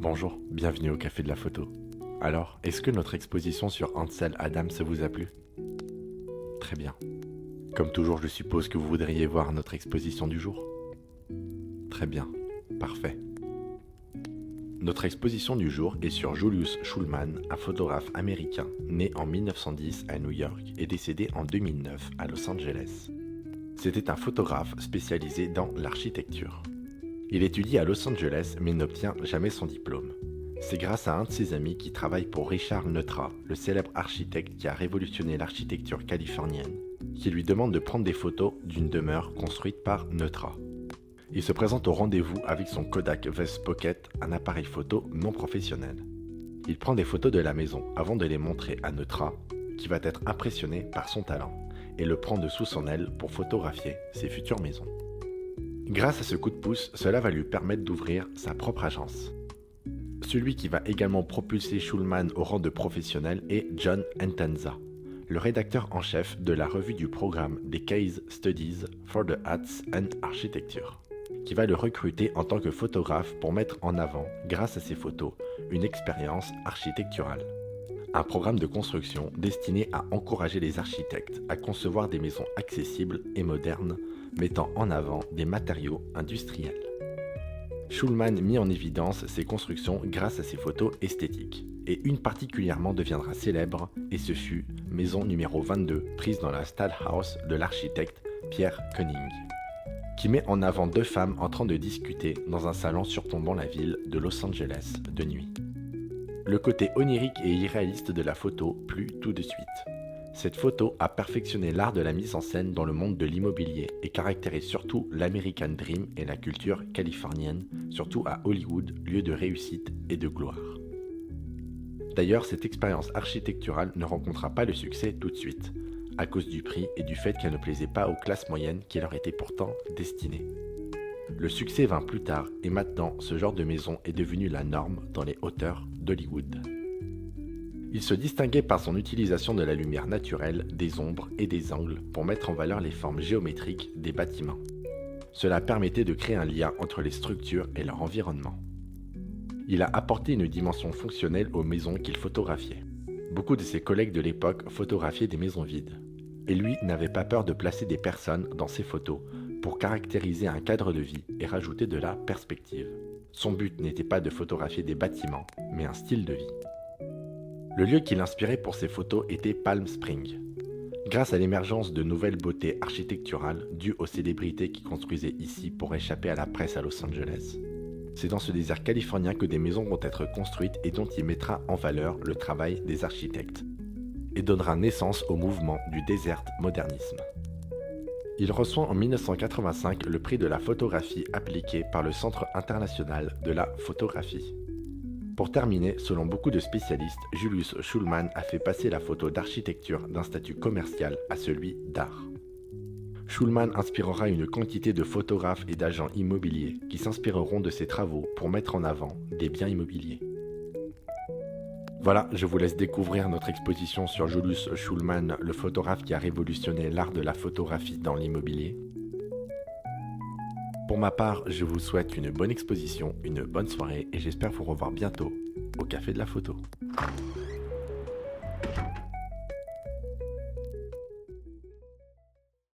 Bonjour, bienvenue au Café de la Photo. Alors, est-ce que notre exposition sur Ansel Adams vous a plu? Très bien. Comme toujours, je suppose que vous voudriez voir notre exposition du jour? Très bien, parfait. Notre exposition du jour est sur Julius Shulman, un photographe américain né en 1910 à New York et décédé en 2009 à Los Angeles. C'était un photographe spécialisé dans l'architecture. Il étudie à Los Angeles mais n'obtient jamais son diplôme. C'est grâce à un de ses amis qui travaille pour Richard Neutra, le célèbre architecte qui a révolutionné l'architecture californienne, qui lui demande de prendre des photos d'une demeure construite par Neutra. Il se présente au rendez-vous avec son Kodak Vest Pocket, un appareil photo non professionnel. Il prend des photos de la maison avant de les montrer à Neutra, qui va être impressionné par son talent, et le prend de sous son aile pour photographier ses futures maisons. Grâce à ce coup de pouce, cela va lui permettre d'ouvrir sa propre agence. Celui qui va également propulser Shulman au rang de professionnel est John Entenza, le rédacteur en chef de la revue du programme des Case Studies for the Arts and Architecture, qui va le recruter en tant que photographe pour mettre en avant, grâce à ses photos, une expérience architecturale. Un programme de construction destiné à encourager les architectes à concevoir des maisons accessibles et modernes, mettant en avant des matériaux industriels. Shulman mit en évidence ses constructions grâce à ses photos esthétiques, et une particulièrement deviendra célèbre, et ce fut maison numéro 22, prise dans la Stadthaus de l'architecte Pierre Koenig, qui met en avant deux femmes en train de discuter dans un salon surplombant la ville de Los Angeles de nuit. Le côté onirique et irréaliste de la photo plut tout de suite. Cette photo a perfectionné l'art de la mise en scène dans le monde de l'immobilier et caractérise surtout l'American Dream et la culture californienne, surtout à Hollywood, lieu de réussite et de gloire. D'ailleurs, cette expérience architecturale ne rencontra pas le succès tout de suite, à cause du prix et du fait qu'elle ne plaisait pas aux classes moyennes qui leur étaient pourtant destinées. Le succès vint plus tard et maintenant, ce genre de maison est devenu la norme dans les hauteurs d'Hollywood. Il se distinguait par son utilisation de la lumière naturelle, des ombres et des angles pour mettre en valeur les formes géométriques des bâtiments. Cela permettait de créer un lien entre les structures et leur environnement. Il a apporté une dimension fonctionnelle aux maisons qu'il photographiait. Beaucoup de ses collègues de l'époque photographiaient des maisons vides. Et lui n'avait pas peur de placer des personnes dans ses photos pour caractériser un cadre de vie et rajouter de la perspective. Son but n'était pas de photographier des bâtiments, mais un style de vie. Le lieu qui l'inspirait pour ses photos était Palm Springs. Grâce à l'émergence de nouvelles beautés architecturales dues aux célébrités qui construisaient ici pour échapper à la presse à Los Angeles, c'est dans ce désert californien que des maisons vont être construites et dont il mettra en valeur le travail des architectes et donnera naissance au mouvement du desert modernisme. Il reçoit en 1985 le prix de la photographie appliquée par le Centre international de la photographie. Pour terminer, selon beaucoup de spécialistes, Julius Shulman a fait passer la photo d'architecture d'un statut commercial à celui d'art. Shulman inspirera une quantité de photographes et d'agents immobiliers qui s'inspireront de ses travaux pour mettre en avant des biens immobiliers. Voilà, je vous laisse découvrir notre exposition sur Julius Shulman, le photographe qui a révolutionné l'art de la photographie dans l'immobilier. Pour ma part, je vous souhaite une bonne exposition, une bonne soirée et j'espère vous revoir bientôt au Café de la Photo.